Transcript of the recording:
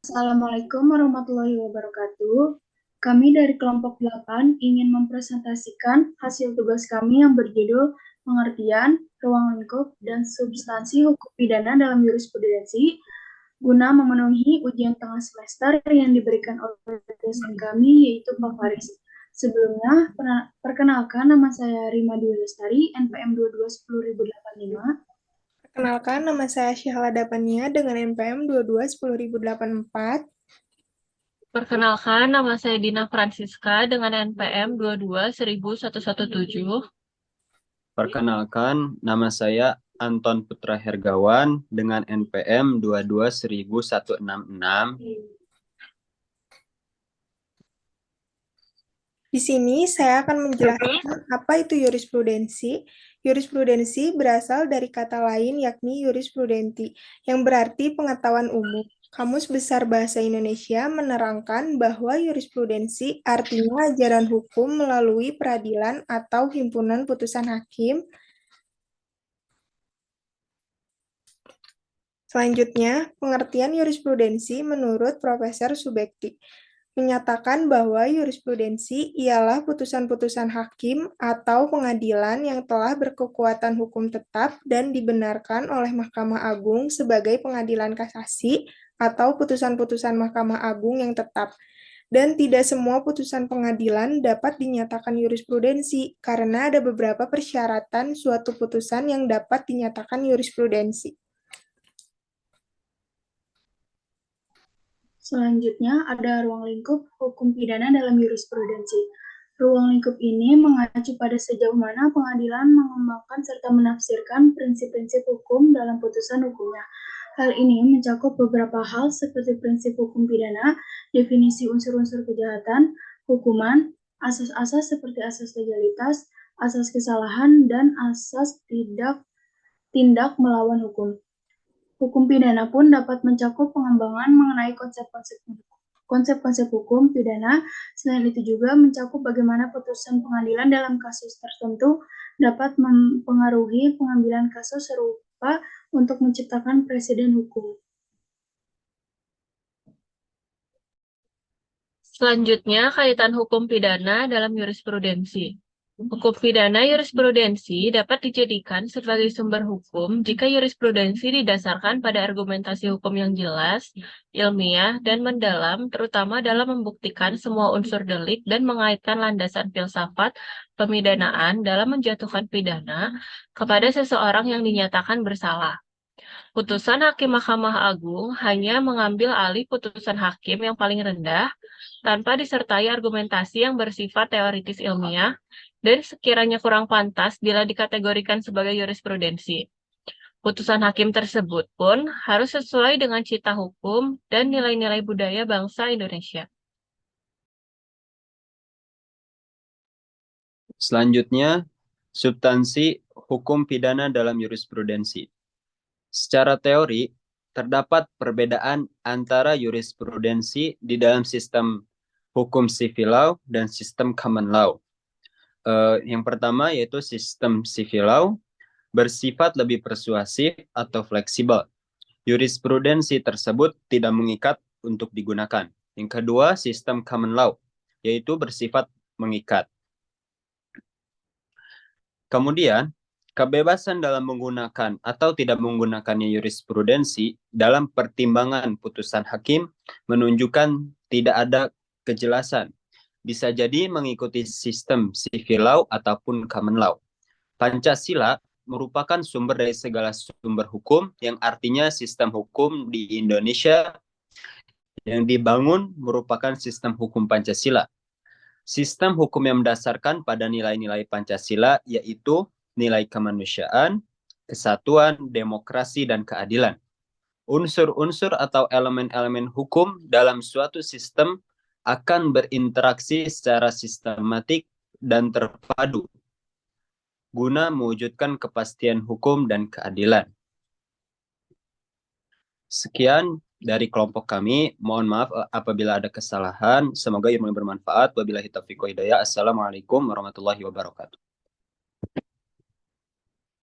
Assalamualaikum warahmatullahi wabarakatuh. Kami dari kelompok 8 ingin mempresentasikan hasil tugas kami yang berjudul Pengertian, Ruang Lingkup, dan Substansi Hukum Pidana dalam Jurisprudensi guna memenuhi ujian tengah semester yang diberikan oleh dosen kami, yaitu Pak Faris. Sebelumnya, perkenalkan, nama saya Rima Dwi Lestari, NPM 2210.085. Perkenalkan, nama saya Syahala Dapania dengan NPM 2210.084. Perkenalkan, nama saya Dina Francisca dengan NPM 221117. Perkenalkan, nama saya Anton Putra Hergawan dengan NPM 22166. Di sini saya akan menjelaskan apa itu jurisprudensi. Jurisprudensi berasal dari kata lain yakni jurisprudenti, yang berarti pengetahuan umum. Kamus Besar Bahasa Indonesia menerangkan bahwa jurisprudensi artinya ajaran hukum melalui peradilan atau himpunan putusan hakim. Selanjutnya, pengertian jurisprudensi menurut Profesor Subekti menyatakan bahwa jurisprudensi ialah putusan-putusan hakim atau pengadilan yang telah berkekuatan hukum tetap dan dibenarkan oleh Mahkamah Agung sebagai pengadilan kasasi atau putusan-putusan Mahkamah Agung yang tetap. Dan tidak semua putusan pengadilan dapat dinyatakan jurisprudensi karena ada beberapa persyaratan suatu putusan yang dapat dinyatakan jurisprudensi. Selanjutnya ada ruang lingkup hukum pidana dalam jurisprudensi. Ruang lingkup ini mengacu pada sejauh mana pengadilan mengembangkan serta menafsirkan prinsip-prinsip hukum dalam putusan hukumnya. Hal ini mencakup beberapa hal seperti prinsip hukum pidana, definisi unsur-unsur kejahatan, hukuman, asas-asas seperti asas legalitas, asas kesalahan, dan asas tindak melawan hukum. Hukum pidana pun dapat mencakup pengembangan mengenai konsep-konsep hukum pidana. Selain itu juga mencakup bagaimana putusan pengadilan dalam kasus tertentu dapat mempengaruhi pengambilan kasus serupa untuk menciptakan presiden hukum. Selanjutnya, kaitan hukum pidana dalam jurisprudensi. Hukum pidana jurisprudensi dapat dijadikan sebagai sumber hukum jika jurisprudensi didasarkan pada argumentasi hukum yang jelas, ilmiah, dan mendalam, terutama dalam membuktikan semua unsur delik dan mengaitkan landasan filsafat pemidanaan dalam menjatuhkan pidana kepada seseorang yang dinyatakan bersalah. Putusan Hakim Mahkamah Agung hanya mengambil alih putusan hakim yang paling rendah tanpa disertai argumentasi yang bersifat teoritis ilmiah dan sekiranya kurang pantas bila dikategorikan sebagai jurisprudensi. Putusan hakim tersebut pun harus sesuai dengan cita hukum dan nilai-nilai budaya bangsa Indonesia. Selanjutnya, substansi hukum pidana dalam jurisprudensi. Secara teori, terdapat perbedaan antara jurisprudensi di dalam sistem hukum civil law dan sistem common law. Yang pertama yaitu sistem civil law bersifat lebih persuasif atau fleksibel. Jurisprudensi tersebut tidak mengikat untuk digunakan. Yang kedua, sistem common law, yaitu bersifat mengikat. Kemudian, kebebasan dalam menggunakan atau tidak menggunakannya jurisprudensi dalam pertimbangan putusan hakim menunjukkan tidak ada kejelasan. Bisa jadi mengikuti sistem civil law ataupun common law. Pancasila merupakan sumber dari segala sumber hukum, yang artinya sistem hukum di Indonesia yang dibangun merupakan sistem hukum Pancasila. Sistem hukum yang mendasarkan pada nilai-nilai Pancasila yaitu nilai kemanusiaan, kesatuan, demokrasi, dan keadilan. Unsur-unsur atau elemen-elemen hukum dalam suatu sistem akan berinteraksi secara sistematik dan terpadu guna mewujudkan kepastian hukum dan keadilan. Sekian dari kelompok kami. Mohon maaf apabila ada kesalahan. Semoga ilmu bermanfaat. Wabillahi taufiq wa hidayah. Assalamualaikum warahmatullahi wabarakatuh.